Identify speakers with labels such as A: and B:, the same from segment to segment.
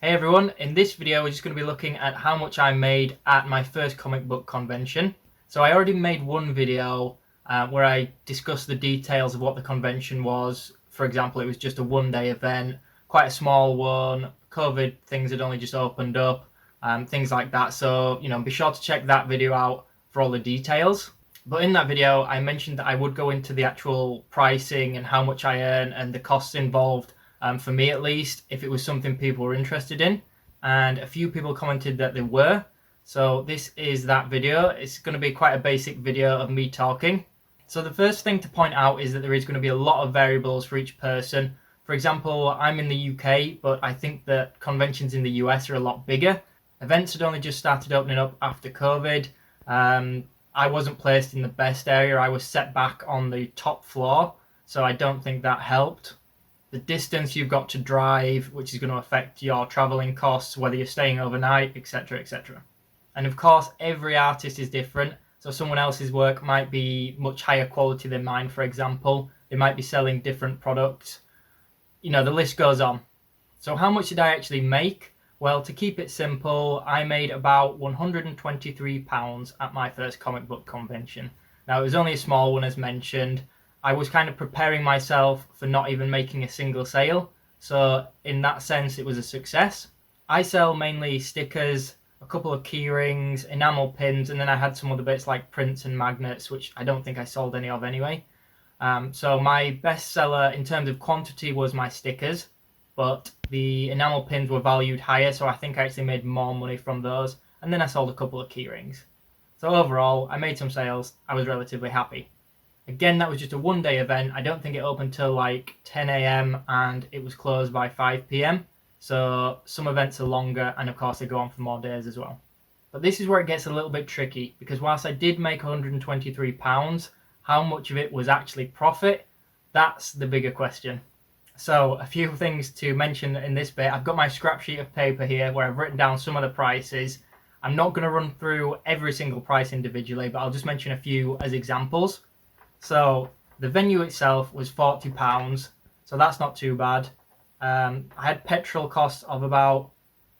A: Hey everyone, in this video we're just going to be looking at how much I made at my first comic book convention. So I already made one video where I discussed the details of what the convention was. For example, it was just a one-day event, quite a small one, COVID things had only just opened up, things like that. So, be sure to check that video out for all the details. But in that video I mentioned that I would go into the actual pricing and how much I earn and the costs involved. For me at least, if it was something people were interested in, and a few people commented that they were. So this is that video. It's going to be quite a basic video of me talking. So the first thing to point out is that there is going to be a lot of variables for each person. For example, I'm in the UK, but I think that conventions in the US are a lot bigger. Events had only just started opening up after COVID. I wasn't placed in the best area. I was set back on the top floor, so I don't think that helped. The distance you've got to drive, which is going to affect your travelling costs, whether you're staying overnight, etc, etc. And of course, every artist is different, so someone else's work might be much higher quality than mine, for example. They might be selling different products. The list goes on. So how much did I actually make? Well, to keep it simple, I made about £123 at my first comic book convention. Now, it was only a small one, as mentioned. I was kind of preparing myself for not even making a single sale, so in that sense it was a success. I sell mainly stickers, a couple of key rings, enamel pins, and then I had some other bits like prints and magnets, which I don't think I sold any of anyway. So my best seller in terms of quantity was my stickers, but the enamel pins were valued higher, so I think I actually made more money from those, and then I sold a couple of key rings. So overall, I made some sales. I was relatively happy. Again, that was just a one-day event. I don't think it opened till like 10 a.m. and it was closed by 5 p.m. So some events are longer, and of course they go on for more days as well. But this is where it gets a little bit tricky, because whilst I did make £123, how much of it was actually profit? That's the bigger question. So a few things to mention in this bit. I've got my scrap sheet of paper here where I've written down some of the prices. I'm not going to run through every single price individually, but I'll just mention a few as examples. So the venue itself was £40, so that's not too bad. I had petrol costs of about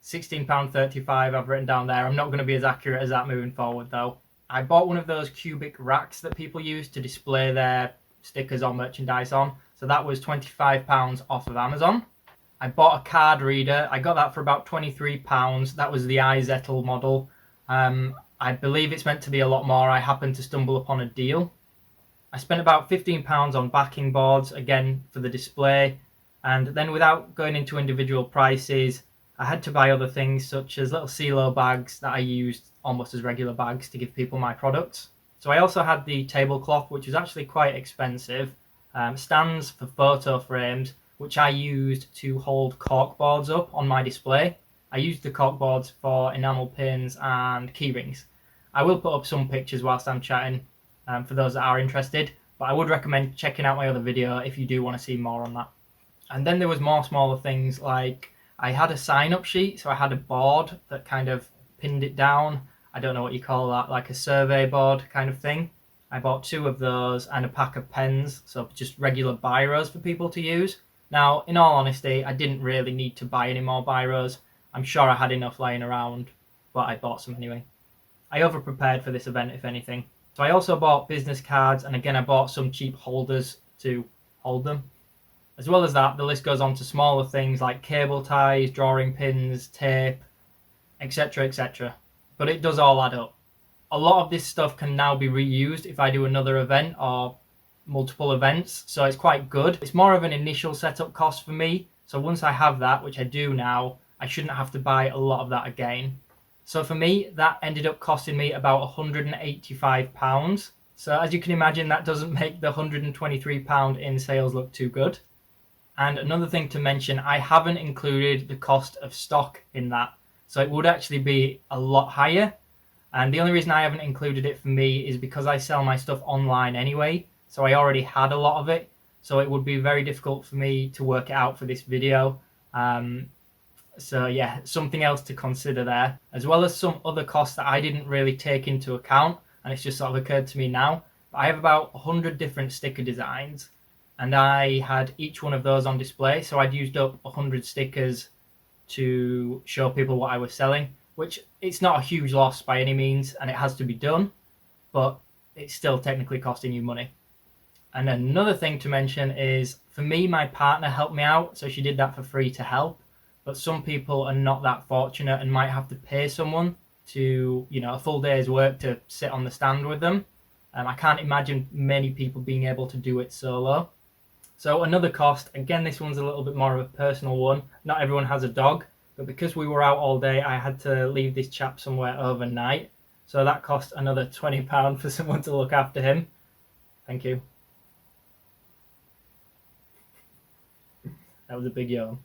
A: £16.35 I've written down there. I'm not going to be as accurate as that moving forward though. I bought one of those cubic racks that people use to display their stickers or merchandise on, so that was £25 off of Amazon. I bought a card reader. I got that for about £23. That was the iZettle model. I believe it's meant to be a lot more. I happened to stumble upon a deal. I spent about £15 on backing boards, again for the display, and then without going into individual prices, I had to buy other things such as little CeeLo bags that I used almost as regular bags to give people my products. So I also had the tablecloth, which was actually quite expensive, stands for photo frames, which I used to hold corkboards up on my display. I used the corkboards for enamel pins and key rings. I will put up some pictures whilst I'm chatting, for those that are interested, but I would recommend checking out my other video if you do want to see more on that. And then there was more smaller things, like I had a sign-up sheet, so I had a board that kind of pinned it down. I don't know what you call that, like a survey board kind of thing. I bought 2 of those and a pack of pens, so just regular biros for people to use. Now, in all honesty, I didn't really need to buy any more biros. I'm sure I had enough laying around, but I bought some anyway. I over-prepared for this event, if anything. So I also bought business cards, and again I bought some cheap holders to hold them. As well as that, the list goes on to smaller things like cable ties, drawing pins, tape, etc, etc. But it does all add up. A lot of this stuff can now be reused if I do another event or multiple events, so it's quite good. It's more of an initial setup cost for me, so once I have that, which I do now, I shouldn't have to buy a lot of that again. So for me, that ended up costing me about £185. So as you can imagine, that doesn't make the £123 in sales look too good. And another thing to mention, I haven't included the cost of stock in that. So it would actually be a lot higher. And the only reason I haven't included it for me is because I sell my stuff online anyway. So I already had a lot of it. So it would be very difficult for me to work it out for this video. So yeah, something else to consider there, as well as some other costs that I didn't really take into account, and it's just sort of occurred to me now. But I have about 100 different sticker designs, and I had each one of those on display, so I'd used up 100 stickers to show people what I was selling, which it's not a huge loss by any means, and it has to be done, but it's still technically costing you money. And another thing to mention is, for me, my partner helped me out, so she did that for free to help. But some people are not that fortunate and might have to pay someone to, a full day's work to sit on the stand with them. I can't imagine many people being able to do it solo. So another cost, again, this one's a little bit more of a personal one. Not everyone has a dog, but because we were out all day, I had to leave this chap somewhere overnight. So that cost another £20 for someone to look after him. Thank you. That was a big yawn.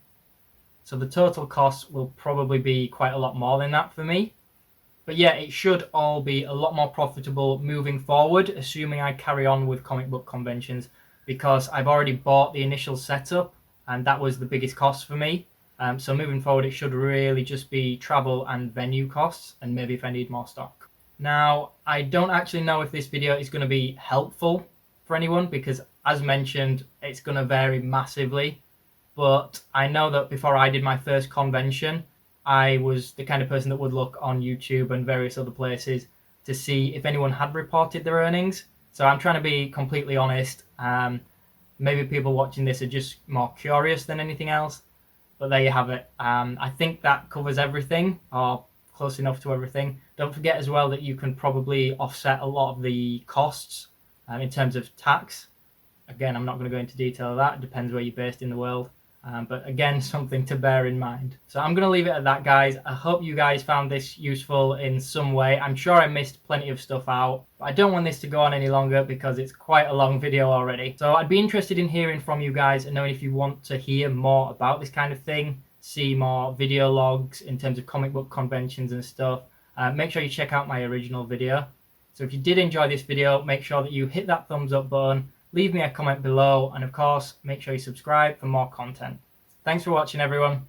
A: So the total cost will probably be quite a lot more than that for me. But yeah, it should all be a lot more profitable moving forward, assuming I carry on with comic book conventions, because I've already bought the initial setup and that was the biggest cost for me. So moving forward, it should really just be travel and venue costs, and maybe if I need more stock. Now, I don't actually know if this video is going to be helpful for anyone, because as mentioned, it's going to vary massively. But I know that before I did my first convention, I was the kind of person that would look on YouTube and various other places to see if anyone had reported their earnings. So I'm trying to be completely honest. Maybe people watching this are just more curious than anything else. But there you have it. I think that covers everything, or close enough to everything. Don't forget as well that you can probably offset a lot of the costs in terms of tax. Again, I'm not going to go into detail of that. It depends where you're based in the world. But again, something to bear in mind. So I'm going to leave it at that, guys. I hope you guys found this useful in some way. I'm sure I missed plenty of stuff out, but I don't want this to go on any longer because it's quite a long video already. So I'd be interested in hearing from you guys and knowing if you want to hear more about this kind of thing, see more video logs in terms of comic book conventions and stuff. Make sure you check out my original video. So if you did enjoy this video, make sure that you hit that thumbs up button. Leave me a comment below, and of course, make sure you subscribe for more content. Thanks for watching, everyone.